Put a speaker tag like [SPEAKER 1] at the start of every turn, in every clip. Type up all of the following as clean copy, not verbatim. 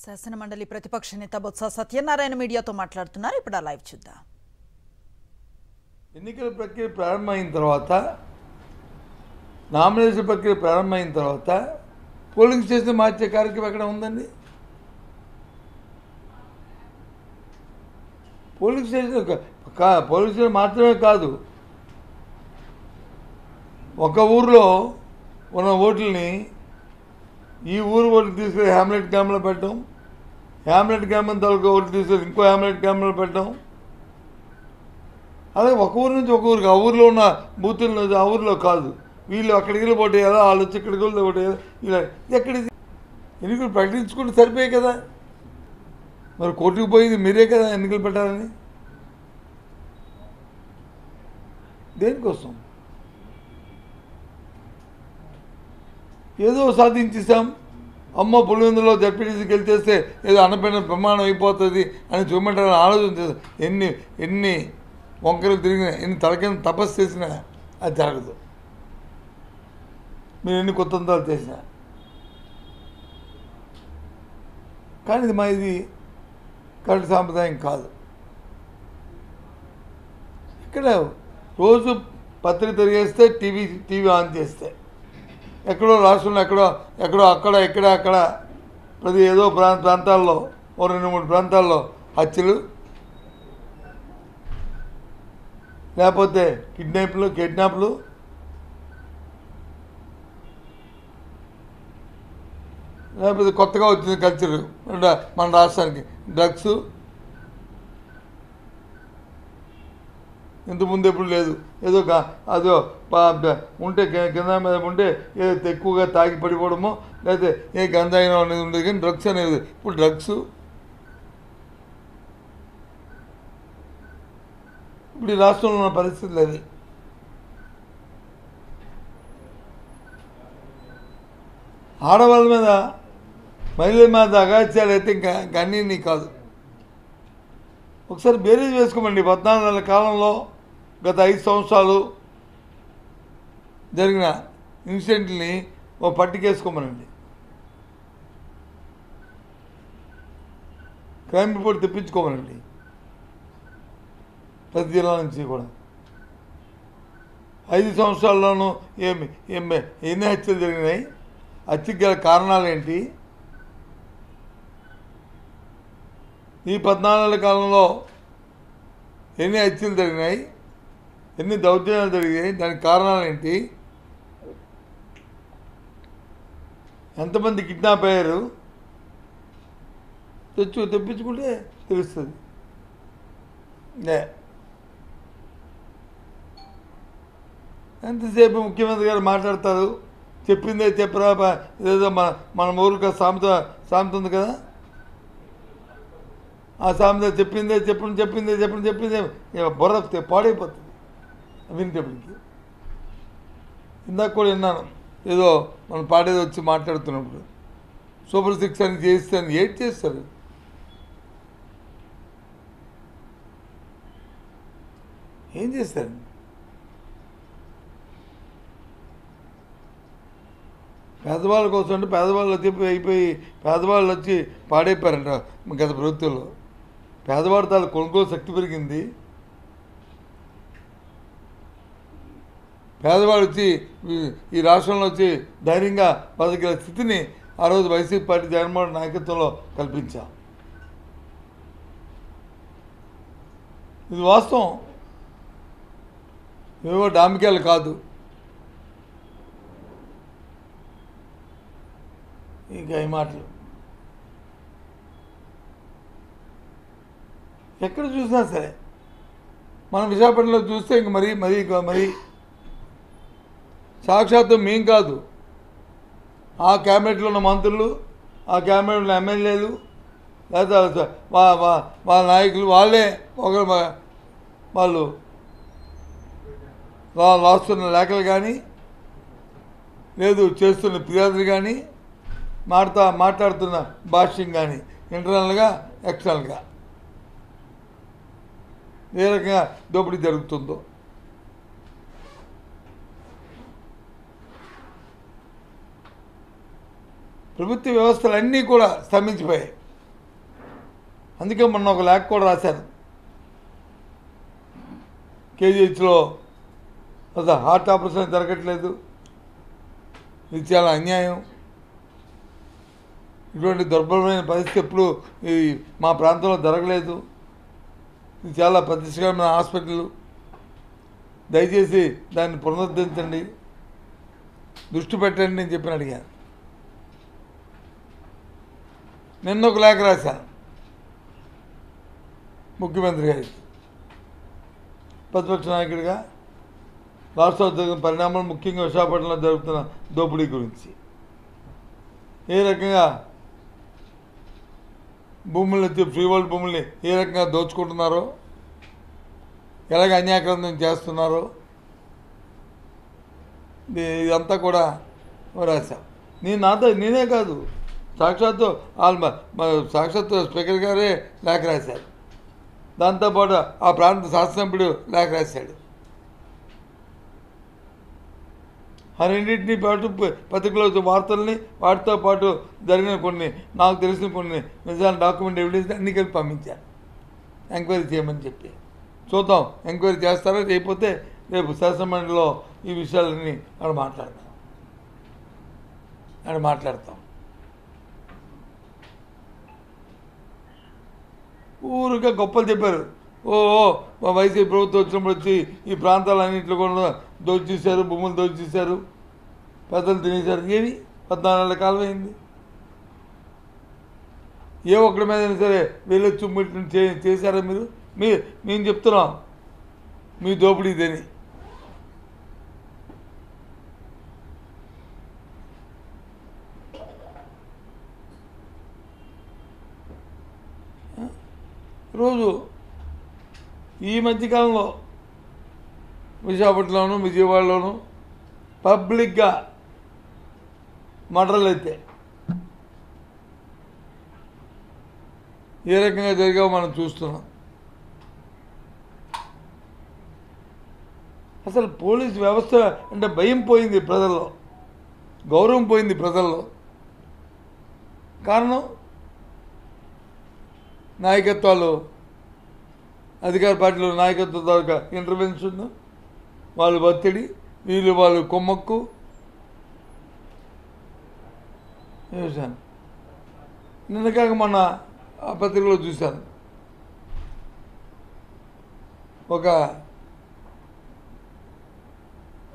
[SPEAKER 1] శాసనమండలి ప్రతిపక్ష నేత బొత్స సత్యనారాయణ మీడియాతో మాట్లాడుతున్నారు. ఇప్పుడు ఆ లైవ్ చూద్దాం.
[SPEAKER 2] ఎన్నికల ప్రక్రియ ప్రారంభమైన తర్వాత, నామినేషన్ ప్రక్రియ ప్రారంభమైన తర్వాత పోలింగ్ స్టేషన్ మార్చే కార్యక్రమం ఎక్కడ ఉందండి? పోలింగ్ స్టేషన్ మాత్రమే కాదు, ఒక ఊరిలో ఉన్న ఓట్లని ఈ ఊరు ఓట్లు తీసుకెళ్ళి హ్యామ్లెట్ క్యాంప్లో పెట్టడం, హ్యామ్లెట్ క్యాంప్ తాలూకా ఓట్లు తీసుకెళ్ళి ఇంకో హ్యామ్లెట్ క్యాంప్లో పెట్టడం, అలాగే ఒక ఊరు నుంచి ఒక ఊరికి, ఆ ఊరిలో ఉన్న బూతుల ఆ ఊరిలో కాదు, వీళ్ళు అక్కడికి వెళ్ళి పోటీ చేయాలా, వాళ్ళు వచ్చి ఇక్కడికి వెళ్ళి పోటీ చేయాలి. ఇలా ఎక్కడిది? ఎన్నికలు ప్రకటించుకుంటే సరిపోయాయి కదా. మరి కోర్టుకు పోయింది మీరే కదా ఎన్నికలు పెట్టాలని. దేనికోసం? ఏదో సాధించేసాం, అమ్మ పులివెందులో జడ్పీటీసీకి గెలిచేస్తే ఏదో అన్నపైన ప్రమాణం అయిపోతుంది అని చూపెట్టాలని ఆలోచన చేస్తాం. ఎన్ని వంకలు తిరిగినా, ఎన్ని తలకైన తపస్సు చేసినా అది జరగదు. మీరు ఎన్ని కొత్తంతాలు చేసినా. కానీ ఇది కరెక్ట్ సాంప్రదాయం కాదు. ఇక్కడ రోజు పత్రిక తిరిగేస్తే టీవీ ఆన్ చేస్తే ఎక్కడో రాష్ట్రంలో ఎక్కడో అక్కడ ప్రతి ఏదో ప్రాంతాల్లో 2-3 ప్రాంతాల్లో హత్యలు, లేకపోతే కిడ్నాప్లు, లేకపోతే కొత్తగా వచ్చిన కల్చర్ మన రాష్ట్రానికి డ్రగ్స్. ఇంతకుముందు ఎప్పుడు లేదు. ఏదో అదో ఉంటే కింద మీద ఉంటే ఏదో ఎక్కువగా తాగి పడిపోవడమో, లేకపోతే ఏ గంజాయినో అనేది ఉండేది. కానీ డ్రగ్స్ అనేది ఇప్పుడు డ్రగ్స్. ఇప్పుడు ఈ రాష్ట్రంలో ఉన్న పరిస్థితులు అది. ఆడవాళ్ళ మీద, మహిళల మీద అగాత్యాలు అయితే ఇంకా అన్నీ కాదు. ఒకసారి బేరీజ్ వేసుకోమండి. 14 నెలల కాలంలో గత 5 సంవత్సరాలు జరిగిన ఇన్సిడెంట్ని ఓ పట్టికేసుకోమనండి. క్రైమ్ రిపోర్ట్ తెప్పించుకోమనండి ప్రతి జిల్లా నుంచి కూడా. 5 సంవత్సరాల్లోనూ ఎన్ని హత్యలు జరిగినాయి, హత్యకు గల కారణాలు ఏంటి, ఈ 14 నెలల కాలంలో ఎన్ని హత్యలు జరిగినాయి, ఎన్ని దౌర్జన్యాలు జరిగాయి, దానికి కారణాలు ఏంటి, ఎంతమంది కిడ్నాప్ అయ్యారు తెప్పించుకుంటే తెలుస్తుంది. ఎంతసేపు ముఖ్యమంత్రి గారు మాట్లాడతారు, చెప్పిందే చెప్పరా, ఏదో మన ఊరికి సామెత ఉంది కదా, ఆ సామెత చెప్పిందే బుర్ర పాడైపోతుంది వినేటప్పటికి. ఇందాక కూడా విన్నాను, ఏదో మనం పాడేది వచ్చి మాట్లాడుతున్నప్పుడు సూపర్ 6 అని చేయిస్తాను. ఏం చేస్తారు? ఏం చేస్తారు? పేదవాళ్ళ కోసం అంటే పేదవాళ్ళు వచ్చి పాడైపోయారంట గత ప్రభుత్వంలో. పేదవాడి తాను కొనుగోలు శక్తి పెరిగింది. పేదవాడు వచ్చి ఈ రాష్ట్రంలో వచ్చి ధైర్యంగా బతికే స్థితిని ఆ రోజు వైసీపీ పార్టీ జగన్మోహన్ నాయకత్వంలో కల్పించాం. ఇది వాస్తవం, ఏవో డామికాయలు కాదు. ఇంకా ఈ మాటలు ఎక్కడ చూసినా సరే, మనం విశాఖపట్నంలో చూస్తే ఇంక మరీ సాక్షాత్తు మేం కాదు, ఆ క్యాబినెట్లో ఉన్న మంత్రులు, ఆ క్యాబినెట్లో ఉన్న ఎమ్మెల్యేలు, లేదా వాళ్ళ నాయకులు వాళ్ళే వాళ్ళు రాస్తున్న లేఖలు కానీ, లేదు చేస్తున్న ఫిర్యాదులు కానీ, మాట్లాడుతున్న భాష్యం కానీ, ఇంటర్నల్గా ఎక్స్టర్నల్గా ఏ రకంగా దోపిడీ జరుగుతుందో. ప్రభుత్వ వ్యవస్థలన్నీ కూడా స్తంభించిపోయాయి. అందుకే మొన్న ఒక లేఖ కూడా రాశాను. కేజీహెచ్లో అసలు హార్ట్ ఆపరేషన్ జరగట్లేదు, ఇది చాలా అన్యాయం. ఇటువంటి దుర్బలమైన పరిస్థితి ఎప్పుడు ఈ మా ప్రాంతంలో జరగలేదు. ఇది చాలా ప్రతిష్ఠితమైన హాస్పిటల్, దయచేసి దాన్ని పునరుద్ధరించండి, దృష్టి పెట్టండి అని చెప్పి అడిగాను. నిన్న ఒక లేఖ రాశాను ముఖ్యమంత్రి గారికి. ప్రతిపక్ష నాయకుడిగా రాష్ట్రంలో జరిగిన పరిణామాలు, ముఖ్యంగా విశాఖపట్నంలో జరుగుతున్న దోపిడీ గురించి, ఏ రకంగా భూములు ఫ్రీ వరల్డ్ భూముల్ని ఏ రకంగా దోచుకుంటున్నారో, ఎలాగ అన్యాక్రాంతం చేస్తున్నారో, ఇదంతా కూడా రాశాం. నేనే కాదు, సాక్షాత్తు సాక్షాత్తు స్పీకర్ గారే లేఖ రాశారు. దాంతోపాటు ఆ ప్రాంత శాసనసభ్యుడు లేఖ రాశాడు. ఆ రెండింటినీ పాటు పత్రికలో వార్తల్ని, వాటితో పాటు జరిగిన కొన్ని నాకు తెలిసిన కొన్ని నిజాలు, డాక్యుమెంట్ ఎవిడెన్స్ అన్ని కలిపి పంపించాను ఎంక్వైరీ చేయమని చెప్పి. చూద్దాం ఎంక్వైరీ చేస్తారో, చేయకపోతే రేపు శాసనమండలిలో ఈ విషయాలన్నీ మాట్లాడతాం. ఊరికే గొప్పలు చెప్పారు. వైసీపీ ప్రభుత్వం వచ్చినప్పుడు వచ్చి ఈ ప్రాంతాలన్నింటిలో కూడా దోచేశారు, భూములు దోచేశారు, పెద్దలు తినేశారు. ఏమి 14 ఏళ్ల కాలం అయింది. ఏ ఒక్కడి మీద సరే వెళ్ళొచ్చు చేశారా మీరు? మేము చెప్తున్నాం మీ దోపిడీ ఇదని. రోజు ఈ మధ్యకాలంలో విశాఖపట్నంలోను, విజయవాడలోను పబ్లిక్గా మర్డర్లు అయితే ఏ రకంగా జరిగావో మనం చూస్తున్నాం. అసలు పోలీస్ వ్యవస్థ అంటే భయం పోయింది ప్రజల్లో, గౌరవం పోయింది ప్రజల్లో. కారణం నాయకత్వాలు, అధికార పార్టీలో నాయకత్వం ద్వారా ఇంటర్వెన్షన్, వాళ్ళు ఒత్తిడి, వాళ్ళు కొమ్మక్కు చూశాను. నిన్నకాక మొన్న ఆ పత్రికలో చూశాను,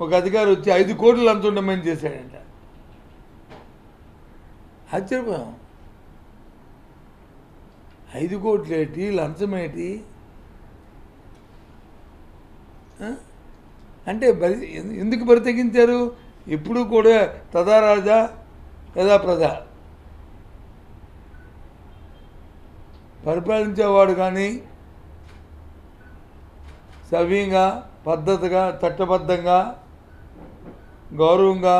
[SPEAKER 2] ఒక అధికారి వచ్చి 5 కోట్లు లంచం డిమాండ్ చేశాడంట. ఆశ్చర్యపోయాం. 5 కోట్లు ఏంటి, లంచం ఏంటి అంటే ఎందుకు బరి తెగించారు? ఇప్పుడు కూడా తదా రాజా యదా ప్రజా, పరిపాలించేవాడు కానీ సవ్యంగా, పద్ధతిగా, చట్టబద్ధంగా, గౌరవంగా,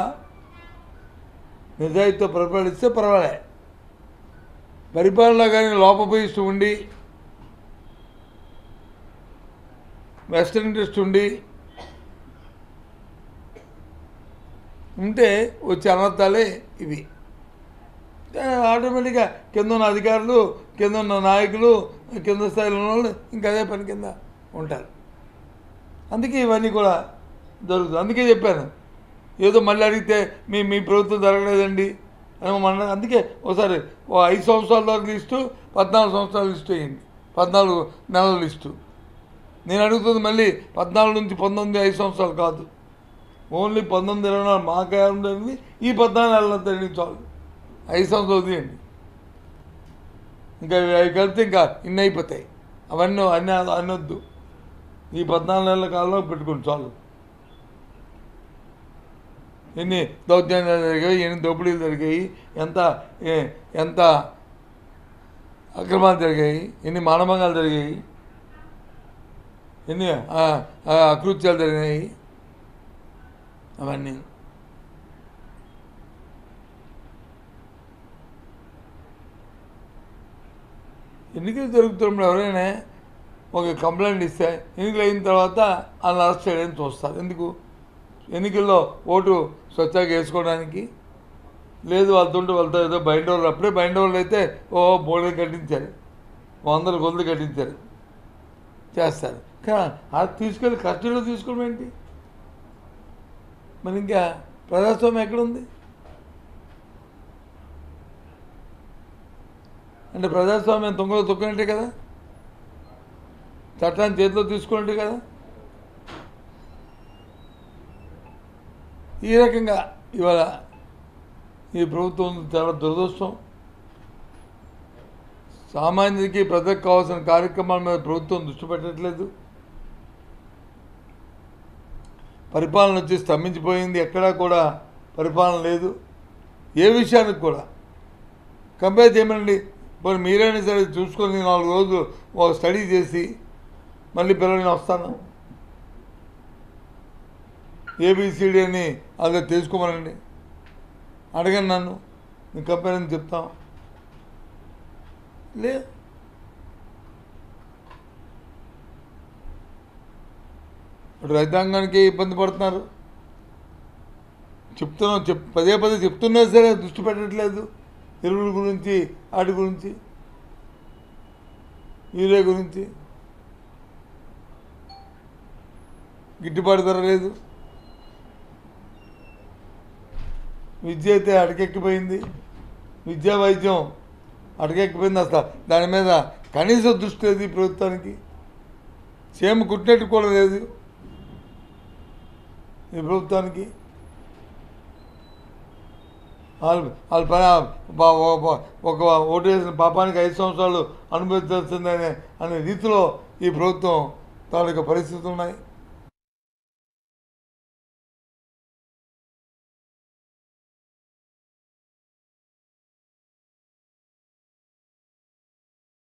[SPEAKER 2] నిజాయితీతో పరిపాలిస్తే పర్వాలే. పరిపాలన కానీ లోపభూయిష్టం ఉండి, వెస్టర్న్ ఇంట్రెస్ట్ ఉంటే వచ్చే అనర్థాలే ఇవి. ఆటోమేటిక్గా కింద ఉన్న అధికారులు, కింద ఉన్న నాయకులు, కింద స్థాయిలో ఉన్న వాళ్ళు ఇంకా అదే పని కింద ఉంటారు. అందుకే ఇవన్నీ కూడా జరుగుతుంది. అందుకే చెప్పాను, ఏదో మళ్ళీ అడిగితే మీ ప్రభుత్వం జరగలేదండి అని మన. అందుకే ఒకసారి 5 సంవత్సరాల వరకు లిస్టు, 14 సంవత్సరాల లిస్టు వేయండి, 14 నెలల లిస్టు. నేను అడుగుతుంది మళ్ళీ 14 నుంచి 19, 5 సంవత్సరాలు కాదు, ఓన్లీ 19, 24 మాకు ఉండేది. ఈ 14 నెలలంతా చాలు, 5 సంవత్సరాలు తీయండి. ఇంకా అవి కలిపితే ఇంకా ఇన్ని అయిపోతాయి. అవన్నీ అనొద్దు. ఈ 14 నెలల కాలంలో పెట్టుకోండి చాలు. ఎన్ని దౌర్జన్యాలు జరిగాయి, ఎన్ని దోపిడీలు జరిగాయి, ఎంత అక్రమాలు జరిగాయి, ఎన్ని మానభంగాలు జరిగాయి, ఎన్ని అకృత్యాలు జరిగినాయి, అవన్నీ. ఎన్నికలు జరుగుతున్నప్పుడు ఎవరైనా ఒక కంప్లైంట్ ఇస్తే ఎన్నికలు అయిన తర్వాత వాళ్ళని అరెస్ట్ చేయడానికి చూస్తారు. ఎందుకు? ఎన్నికల్లో ఓటు స్వచ్ఛంగా వేసుకోవడానికి. లేదు వాళ్ళతో ఏదో బైండ్ ఓవర్లు, అప్పుడే బైండ్ ఓవర్లు అయితే బోర్డు కట్టించారు. వందల కొద్దులు కట్టించారు చేస్తారు. కానీ అది తీసుకెళ్ళి కస్టడీలో తీసుకోవడం ఏంటి? మరి ఇంకా ప్రజాస్వామ్యం ఎక్కడుంది? అంటే ప్రజాస్వామ్యం తొంగలో తొక్కినట్టే కదా, చట్టాన్ని చేతిలో తీసుకున్నట్టే కదా. ఈ రకంగా ఇవాళ ఈ ప్రభుత్వం చాలా దురదృష్టం. సామాన్యుడికి ప్రజలకు కావాల్సిన కార్యక్రమాల మీద ప్రభుత్వం దృష్టి పెట్టట్లేదు. పరిపాలన వచ్చి స్తంభించిపోయింది. ఎక్కడా కూడా పరిపాలన లేదు. ఏ విషయానికి కూడా కంపేర్ చేయమనండి. ఇప్పుడు మీరైనా సరే చూసుకొని 4 రోజులు ఒక స్టడీ చేసి మళ్ళీ పిల్లల్ని వస్తాను ఏబిసిడి అని అదే తెలుసుకోమనండి. అడగండి నన్ను, నేను కంపేర్ అని చెప్తాం. లేదు. ఇప్పుడు రైతాంగానికి ఇబ్బంది పడుతున్నారు. చెప్తున్నాం, పదే పదే చెప్తున్నా సరే దృష్టి పెట్టట్లేదు. ఎరువుల గురించి, వాటి గురించి, యూరియా గురించి. గిట్టుబాటు ధర లేదు. విద్య అయితే అటకెక్కిపోయింది. విద్యా వైద్యం అటకెక్కిపోయింది. అసలు దాని మీద కనీస దృష్టి లేదు ఈ ప్రభుత్వానికి. సేమ్ కుట్టినట్టు కూడా లేదు ఈ ప్రభుత్వానికి. వాళ్ళ పని ఒక ఓటు వేసిన పాపానికి 5 సంవత్సరాలు అనుభవించాల్సిందనే అనే రీతిలో ఈ ప్రభుత్వం తాలూకా పరిస్థితులు ఉన్నాయి.